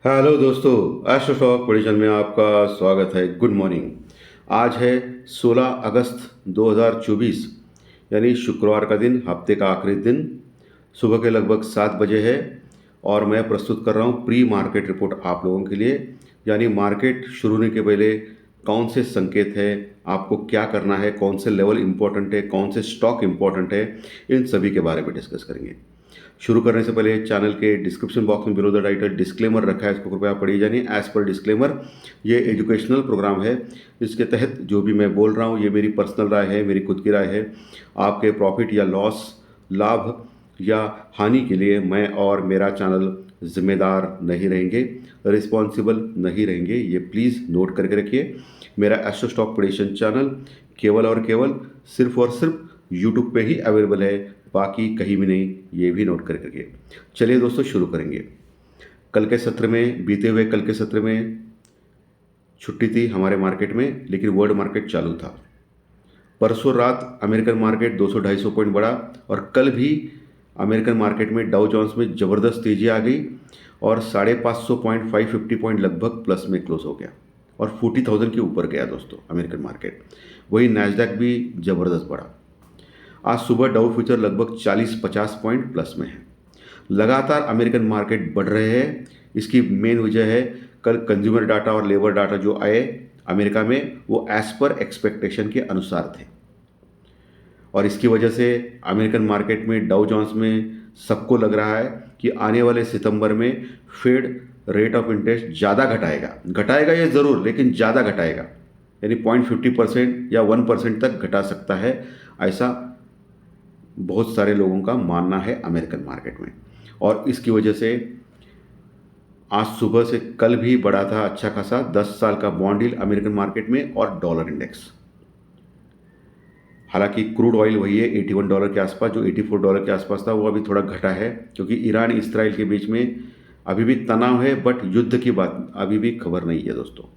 Hello दोस्तों, astro stock prediction में आपका स्वागत है। Good morning. आज है 16 अगस्त 2024, यानी शुक्रवार का दिन, हफ्ते का आखिरी दिन। सुबह के लगभग 7 बजे है और मैं प्रस्तुत कर रहा हूँ प्री मार्केट रिपोर्ट आप लोगों के लिए। यानी मार्केट शुरू होने के पहले कौन से संकेत है, आपको क्या करना है, कौन से लेवल इंपॉर्टेंट है, कौन से स्टॉक इंपॉर्टेंट है, इन सभी के बारे में डिस्कस करेंगे। शुरू करने से पहले चैनल के डिस्क्रिप्शन बॉक्स में बिलो द टाइटल डिस्क्लेमर रखा है, इसको कृपया पढ़िए जानिए। एज पर डिस्क्लेमर, ये एजुकेशनल प्रोग्राम है। इसके तहत जो भी मैं बोल रहा हूँ ये मेरी पर्सनल राय है, मेरी खुद की राय है। आपके प्रॉफिट या लॉस, लाभ या हानि के लिए मैं और मेरा चैनल जिम्मेदार नहीं रहेंगे, रिस्पॉन्सिबल नहीं रहेंगे। ये प्लीज़ नोट करके रखिए। मेरा एस्ट्रो स्टॉक प्रेडिक्शन चैनल केवल और केवल सिर्फ और सिर्फ यूट्यूब पे ही अवेलेबल है, बाकी कहीं भी नहीं। ये भी नोट करके रखिए। चलिए दोस्तों, शुरू करेंगे। कल के सत्र में, बीते हुए कल के सत्र में छुट्टी थी हमारे मार्केट में, लेकिन वर्ल्ड मार्केट चालू था। परसों रात अमेरिकन मार्केट 200-250 पॉइंट बढ़ा और कल भी अमेरिकन मार्केट में डाउ जोन्स में ज़बरदस्त तेज़ी आ गई और 550 पॉइंट, 550 पॉइंट लगभग प्लस में क्लोज हो गया और 40,000 के ऊपर गया दोस्तों अमेरिकन मार्केट। वही नैस्डैक भी ज़बरदस्त बढ़ा। आज सुबह डाउ फ्यूचर लगभग 40-50 पॉइंट प्लस में है। लगातार अमेरिकन मार्केट बढ़ रहे हैं। इसकी मेन वजह है कल कंज्यूमर डाटा और लेबर डाटा जो आए अमेरिका में, वो एज पर एक्सपेक्टेशन के अनुसार थे और इसकी वजह से अमेरिकन मार्केट में डाउ जोन्स में सबको लग रहा है कि आने वाले सितंबर में फेड रेट ऑफ इंटरेस्ट ज़्यादा घटाएगा ये ज़रूर, लेकिन ज़्यादा घटाएगा, यानी 0.50% या 1% तक घटा सकता है, ऐसा बहुत सारे लोगों का मानना है अमेरिकन मार्केट में। और इसकी वजह से आज सुबह से कल भी बढ़ा था अच्छा खासा 10 साल का बॉन्ड यील्ड अमेरिकन मार्केट में और डॉलर इंडेक्स। हालांकि क्रूड ऑयल वही है $81 के आसपास, जो $84 के आसपास था वो अभी थोड़ा घटा है, क्योंकि ईरान इसराइल के बीच में अभी भी तनाव है, बट युद्ध की बात अभी भी खबर नहीं है दोस्तों।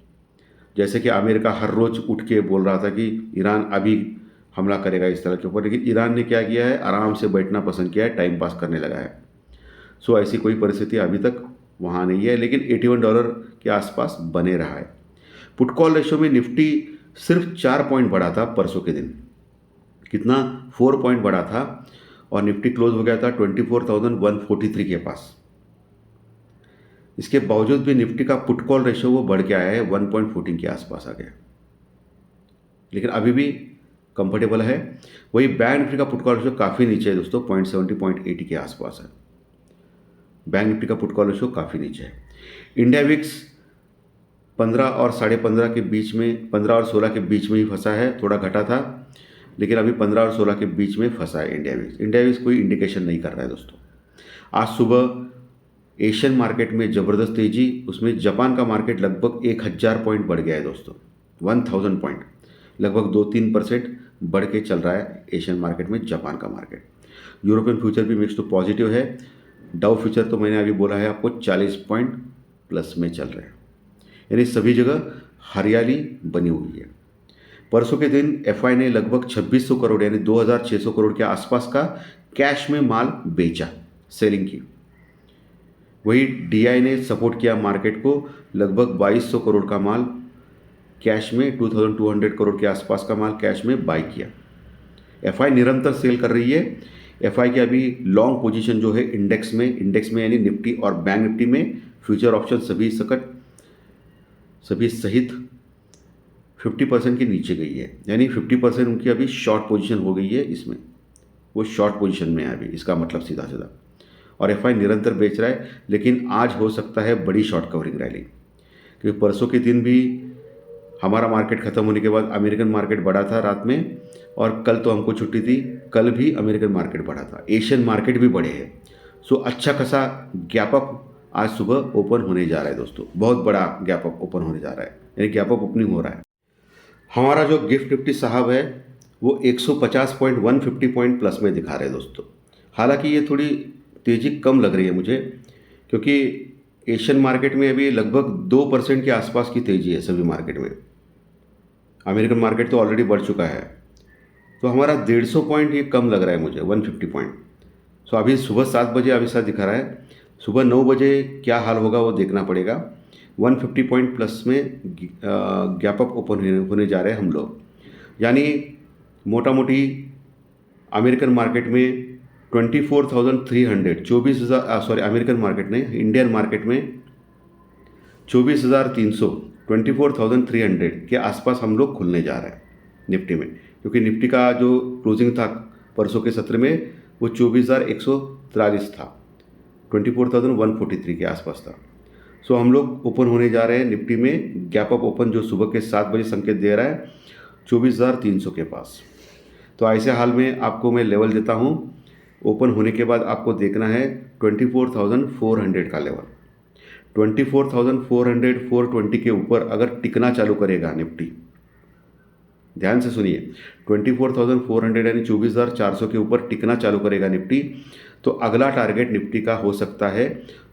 जैसे कि अमेरिका हर रोज़ उठ के बोल रहा था कि ईरान अभी हमला करेगा इस तरह के ऊपर, लेकिन ईरान ने क्या किया है, आराम से बैठना पसंद किया है, टाइम पास करने लगा है। सो ऐसी कोई परिस्थिति अभी तक वहाँ नहीं है, लेकिन $81 के आसपास बने रहा है। पुट कॉल रेशो में निफ्टी सिर्फ 4 पॉइंट बढ़ा था परसों के दिन। कितना? 4 पॉइंट बढ़ा था और निफ्टी क्लोज हो गया था 24,143 के पास। इसके बावजूद भी निफ्टी का पुट कॉल रेशो वो बढ़ के आया है, 1.14 के आसपास आ गया, लेकिन अभी भी कंफर्टेबल है। वही बैंक निफ्टी का पुट कॉल रेशो काफ़ी नीचे है दोस्तों, 0.70, 0.80 के आसपास है। बैंक निफ्टी का पुट कॉल रेशो काफ़ी नीचे है। इंडिया विक्स 15 और 15.5 के बीच में, 15 और 16 के बीच में ही फंसा है, थोड़ा घटा था, लेकिन अभी 15 और 16 के बीच में फंसा है इंडिया विक्स। इंडिया विक्स कोई इंडिकेशन नहीं कर रहा है दोस्तों। आज सुबह एशियन मार्केट में ज़बरदस्त तेज़ी, उसमें जापान का मार्केट लगभग 1000 पॉइंट बढ़ गया है दोस्तों, 1000 पॉइंट, लगभग 2-3% बढ़ के चल रहा है एशियन मार्केट में जापान का मार्केट। यूरोपियन फ्यूचर भी मिक्स टू पॉजिटिव है। डाउ फ्यूचर तो मैंने अभी बोला है आपको 40 पॉइंट प्लस में चल रहे हैं, यानी सभी जगह हरियाली बनी हुई है। परसों के दिन एफआई ने लगभग 2600 करोड़ यानी 2600 करोड़ के आसपास का कैश में माल बेचा, सेलिंग की। वही डीआई ने सपोर्ट किया मार्केट को, लगभग 2200 करोड़ का माल कैश में, 2200 करोड़ के आसपास का माल कैश में बाई किया। एफआई निरंतर सेल कर रही है। एफआई की अभी लॉन्ग पोजीशन जो है इंडेक्स में यानी निफ्टी और बैंक निफ्टी में, फ्यूचर ऑप्शन सभी सहित 50% के नीचे गई है, यानी 50% उनकी अभी शॉर्ट पोजीशन हो गई है इसमें, वो शॉर्ट पोजीशन में है अभी, इसका मतलब सीधा सीधा। और एफआई निरंतर बेच रहा है, लेकिन आज हो सकता है बड़ी शॉर्ट कवरिंग रैली, क्योंकि परसों के दिन भी हमारा मार्केट ख़त्म होने के बाद अमेरिकन मार्केट बढ़ा था रात में, और कल तो हमको छुट्टी थी, कल भी अमेरिकन मार्केट बढ़ा था, एशियन मार्केट भी बढ़े हैं। सो अच्छा खासा गैप अप आज सुबह ओपन होने जा रहा है दोस्तों, बहुत बड़ा गैप अप ओपन होने जा रहा है, यानी गैप अप ओपनिंग हो रहा है। हमारा जो गिफ्ट निफ्टी साहब है वो 150 पॉइंट, 150 पॉइंट प्लस में दिखा रहे हैं दोस्तों। हालांकि ये थोड़ी तेज़ी कम लग रही है मुझे, क्योंकि एशियन मार्केट में अभी लगभग 2% के आसपास की तेज़ी है सभी मार्केट में। अमेरिकन मार्केट तो ऑलरेडी बढ़ चुका है, तो हमारा 150 पॉइंट ये कम लग रहा है मुझे, 150 पॉइंट। सो अभी सुबह 7 बजे अभी साथ दिखा रहा है सुबह 9 बजे क्या हाल होगा वो देखना पड़ेगा। 150 पॉइंट प्लस में गैप अप ओपन होने जा रहे हैं हम लोग, यानी मोटा मोटी अमेरिकन मार्केट में 24,300, 24,000, सॉरी अमेरिकन मार्केट नहीं, इंडियन मार्केट में 24,300, 24,300 के आसपास हम लोग खुलने जा रहे हैं निफ्टी में, क्योंकि निफ्टी का जो क्लोजिंग था परसों के सत्र में वो 24,143 था, 24,143 के आसपास था। सो हम लोग ओपन होने जा रहे हैं निफ्टी में, गैप अप ओपन जो सुबह के 7 बजे संकेत दे रहा है 24,300 के पास। तो ऐसे हाल में आपको मैं लेवल देता हूँ, ओपन होने के बाद आपको देखना है 24,400 का लेवल। 24,400, 420 के ऊपर अगर टिकना चालू करेगा निफ्टी, ध्यान से सुनिए, 24,400 यानी 24,400 के ऊपर टिकना चालू करेगा निफ्टी, तो अगला टारगेट निफ्टी का हो सकता है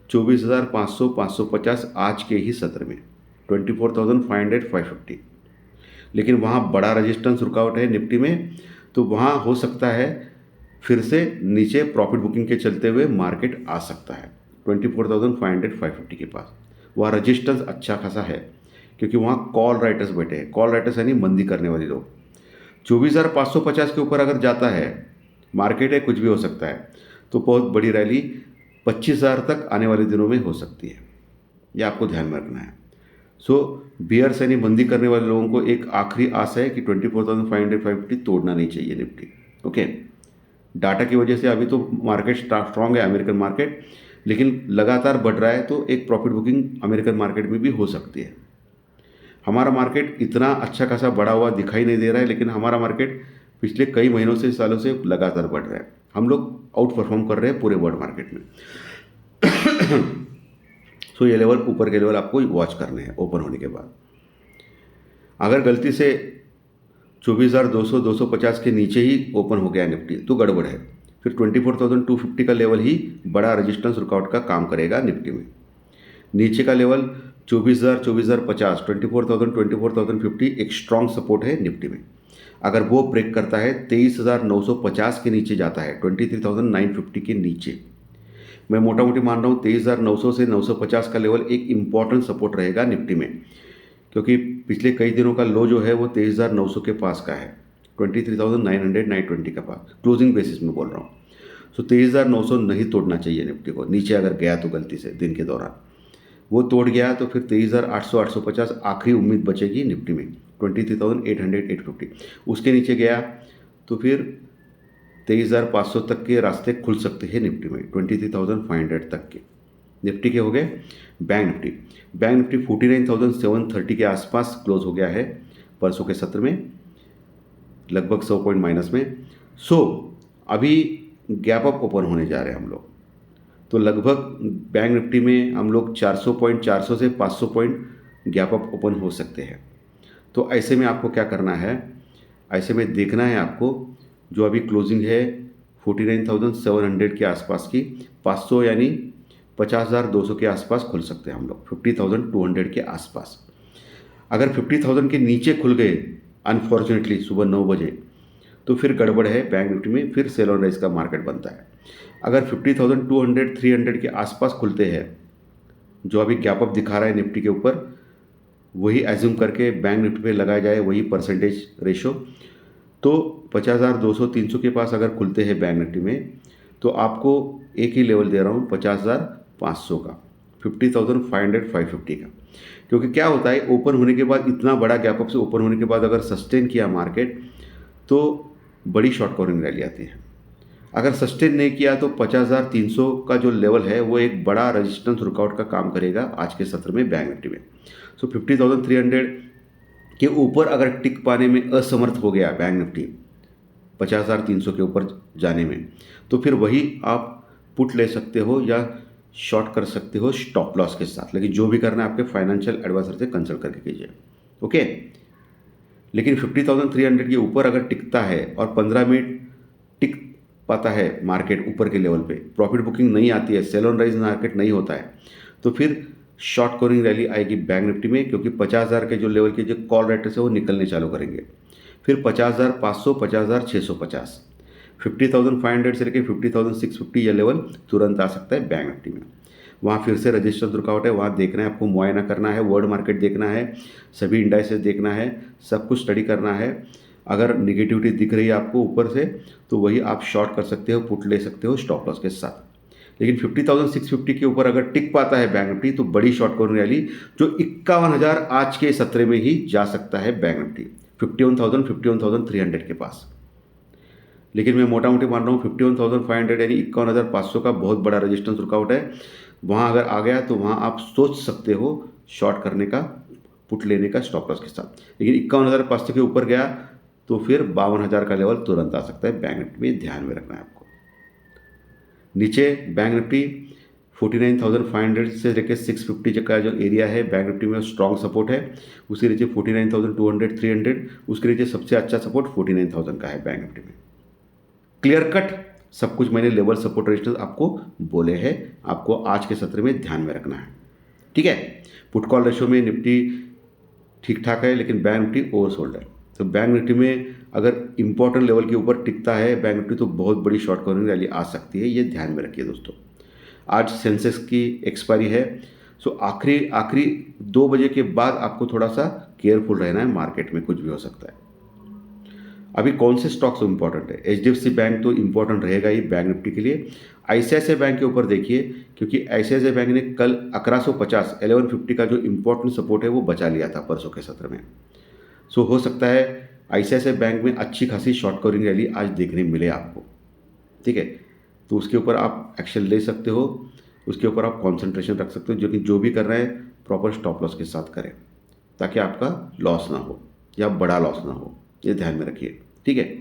24,500, 550 आज के ही सत्र में, 24,500, 550। लेकिन वहाँ बड़ा रेजिस्टेंस रुकावट है निफ्टी में, तो वहाँ हो सकता है फिर से नीचे प्रॉफिट बुकिंग के चलते हुए मार्केट आ सकता है 24,500, 550 के पास। वहाँ रजिस्टेंस अच्छा खासा है, क्योंकि वहाँ कॉल राइटर्स बैठे हैं। कॉल राइटर्स यानी मंदी करने वाले लोग। 24,550 के ऊपर अगर जाता है मार्केट है, कुछ भी हो सकता है, तो बहुत बड़ी रैली 25,000 तक आने वाले दिनों में हो सकती है। ये आपको ध्यान में रखना है। सो बियर्स यानी मंदी करने वाले लोगों को एक आखिरी आस है कि 24,500, 550 तोड़ना नहीं चाहिए निफ्टी। ओके, डाटा की वजह से अभी तो मार्केट स्ट्रांग है अमेरिकन मार्केट, लेकिन लगातार बढ़ रहा है, तो एक प्रॉफिट बुकिंग अमेरिकन मार्केट में भी हो सकती है। हमारा मार्केट इतना अच्छा खासा बढ़ा हुआ दिखाई नहीं दे रहा है, लेकिन हमारा मार्केट पिछले कई महीनों से, सालों से लगातार बढ़ रहा है। हम लोग आउट परफॉर्म कर रहे हैं पूरे वर्ल्ड मार्केट में। सो ये लेवल, ऊपर के लेवल आपको वॉच करने हैं ओपन होने के बाद। अगर गलती से 24,200, 250 के नीचे ही ओपन हो गया निफ्टी तो गड़बड़ है, फिर 24,250 का लेवल ही बड़ा रेजिस्टेंस रुकावट का काम करेगा निफ्टी में। नीचे का लेवल 24,000, 24,050, 24,000, 24,050 एक स्ट्रॉन्ग सपोर्ट है निफ्टी में। अगर वो ब्रेक करता है 23,950 के नीचे जाता है, 23,950 के नीचे, मैं मोटा मोटी मान रहा हूँ 23,900 से 950 का लेवल एक इम्पॉर्टेंट सपोर्ट रहेगा निफ्टी में, क्योंकि पिछले कई दिनों का लो जो है वो 23,900 के पास का है, 23,900, 920 के पास, क्लोजिंग बेसिस में बोल रहा हूँ। सो 23,900 नहीं तोड़ना चाहिए निफ्टी को, नीचे अगर गया तो गलती से दिन के दौरान वो तोड़ गया तो फिर 23,800, 850 आखिरी उम्मीद बचेगी निफ्टी में, 23,800, 850। उसके नीचे गया तो फिर 23,500 तक के रास्ते खुल सकते हैं निफ्टी में, 23,500 तक के। निफ्टी के हो गए। बैंक निफ्टी, बैंक निफ्टी 49,730 के आसपास क्लोज हो गया है परसों के सत्र में, लगभग 100 पॉइंट माइनस में। सो अभी गैप अप ओपन होने जा रहे हैं हम लोग, तो लगभग बैंक निफ्टी में हम लोग 400 पॉइंट, 400 से 500 पॉइंट गैप अप ओपन हो सकते हैं। तो ऐसे में आपको क्या करना है, ऐसे में देखना है आपको जो अभी क्लोजिंग है 49,700 के आसपास की, 500 यानी 50,200 के आसपास खुल सकते हैं हम लोग, 50,200 के आसपास। अगर 50,000 के नीचे खुल गए अनफॉर्चुनेटली सुबह 9 बजे, तो फिर गड़बड़ है बैंक निफ्टी में, फिर सेल ऑन राइज का मार्केट बनता है। अगर 50,200, 300 के आसपास खुलते हैं, जो अभी गैप अप दिखा रहा है निफ्टी के ऊपर, वही एज्यूम करके बैंक निफ्टी पे लगाया जाए वही परसेंटेज रेशो, तो 50,200, 300 के पास अगर खुलते हैं बैंक निफ्टी में, तो आपको एक ही लेवल दे रहा हूँ 50,500 का, 50,500, 550 का। क्योंकि क्या होता है, ओपन होने के बाद, इतना बड़ा गैप अप से ओपन होने के बाद अगर सस्टेन किया मार्केट, तो बड़ी शॉर्ट कवरिंग रैली आती है। अगर सस्टेन नहीं किया तो 50,300 का जो लेवल है वो एक बड़ा रेजिस्टेंस रुकआउट का काम करेगा आज के सत्र में बैंक निफ्टी में। सो 50,300 के ऊपर अगर टिक पाने में असमर्थ हो गया बैंक निफ्टी 50,300 के ऊपर जाने में, तो फिर वही आप पुट ले सकते हो या शॉर्ट कर सकते हो स्टॉप लॉस के साथ। लेकिन जो भी करना है आपके फाइनेंशियल एडवाइजर से कंसल्ट करके कीजिए। ओके, लेकिन 50,300 के ऊपर अगर टिकता है और 15 मिनट टिक पाता है मार्केट ऊपर के लेवल पे, प्रॉफिट बुकिंग नहीं आती है, सेल ऑन राइज मार्केट नहीं होता है, तो फिर शॉर्ट कवरिंग रैली आएगी बैंक निफ्टी में, क्योंकि 50,000 के जो लेवल के जो कॉल राइटर्स है वो निकलने चालू करेंगे। फिर 50,500, 50,650, 50,500 से लेकर 50,650 यह लेवल तुरंत आ सकता है बैंक निफ्टी में। वहाँ फिर से रजिस्टर रुकावट है, वहाँ देखना है आपको, मुआयना करना है, वर्ल्ड मार्केट देखना है, सभी इंडाइसेस देखना है, सब कुछ स्टडी करना है। अगर निगेटिविटी दिख रही है आपको ऊपर से तो वही आप शॉर्ट कर सकते हो, पुट ले सकते हो स्टॉप लॉस के साथ। लेकिन 50,650 के ऊपर अगर टिक पाता है बैंक निफ्टी तो बड़ी शॉर्ट कवरिंग रैली जो 51,000 आज के सत्र में ही जा सकता है बैंक निफ्टी 51,000 51,300 के पास। लेकिन मैं मोटा मोटी मान रहा हूँ 51,500 यानी 51,500 का बहुत बड़ा रेजिस्टेंस रुकावट है। वहाँ अगर आ गया तो वहाँ आप सोच सकते हो शॉर्ट करने का, पुट लेने का स्टॉप लॉस के साथ। लेकिन 51,500 के ऊपर गया तो फिर 52,000 का लेवल तुरंत आ सकता है बैंक निफ्टी में, ध्यान में रखना है आपको। नीचे बैंक निफ्टी 49,500 से लेकर 650 का जो एरिया है बैंक निफ्टी में स्ट्रॉन्ग सपोर्ट है। उसके नीचे 49,200 300, उसके नीचे सबसे अच्छा सपोर्ट 49,000 का है बैंक निफ्टी में। क्लियर कट सब कुछ मैंने लेवल सपोर्ट रेजिस्टेंस आपको बोले हैं, आपको आज के सत्र में ध्यान में रखना है। ठीक है, पुट कॉल रेशो में निफ्टी ठीक ठाक है लेकिन बैंक निफ्टी ओवरसोल्ड है। तो बैंक निफ्टी में अगर इंपॉर्टेंट लेवल के ऊपर टिकता है बैंक निफ्टी तो बहुत बड़ी शॉर्ट कवरिंग रैली आ सकती है, ये ध्यान में रखिए दोस्तों। आज सेंसेक्स की एक्सपायरी है, सो आखिरी 2 बजे के बाद आपको थोड़ा सा केयरफुल रहना है, मार्केट में कुछ भी हो सकता है। अभी कौन से स्टॉक्स इंपॉर्टेंट है? HDFC बैंक तो इंपॉर्टेंट रहेगा ही बैंक निफ्टी के लिए। ICICI बैंक के ऊपर देखिए क्योंकि ICICI बैंक ने कल 1150 1150 का जो इंपॉर्टेंट सपोर्ट है वो बचा लिया था परसों के सत्र में। सो हो सकता है ICICI बैंक में अच्छी खासी शॉर्ट कवरिंग रैली आज देखने मिले आपको। ठीक है, तो उसके ऊपर आप एक्शन ले सकते हो, उसके ऊपर आप कॉन्सेंट्रेशन रख सकते हो, जो भी कर रहे हैं प्रॉपर स्टॉप लॉस के साथ करें ताकि आपका लॉस ना हो या बड़ा लॉस ना हो, ये ध्यान में रखिए। ठीक है,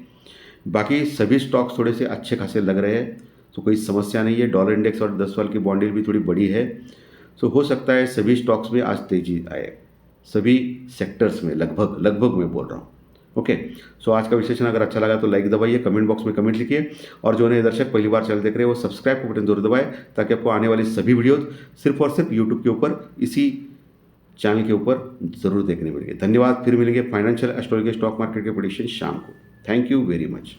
बाकी सभी स्टॉक्स थोड़े से अच्छे खासे लग रहे हैं, तो कोई समस्या नहीं है। डॉलर इंडेक्स और 10 साल की बॉन्ड यील्ड भी थोड़ी बड़ी है, सो हो सकता है सभी स्टॉक्स में आज तेजी आए, सभी सेक्टर्स में लगभग मैं बोल रहा हूँ। ओके, सो आज का विश्लेषण अगर अच्छा लगा तो लाइक दबाइए, कमेंट बॉक्स में कमेंट लिखिए, और जो नए दर्शक पहली बार चैनल देख रहे हैं वो सब्सक्राइब का बटन जरूर दबाएं ताकि आपको आने वाली सभी वीडियोज सिर्फ और सिर्फ यूट्यूब के ऊपर इसी चैनल के ऊपर जरूर देखने मिलेंगे। धन्यवाद, फिर मिलेंगे फाइनेंशियल एस्ट्रोलॉजी स्टॉक मार्केट के प्रेडिक्शन शाम को। Thank you very much.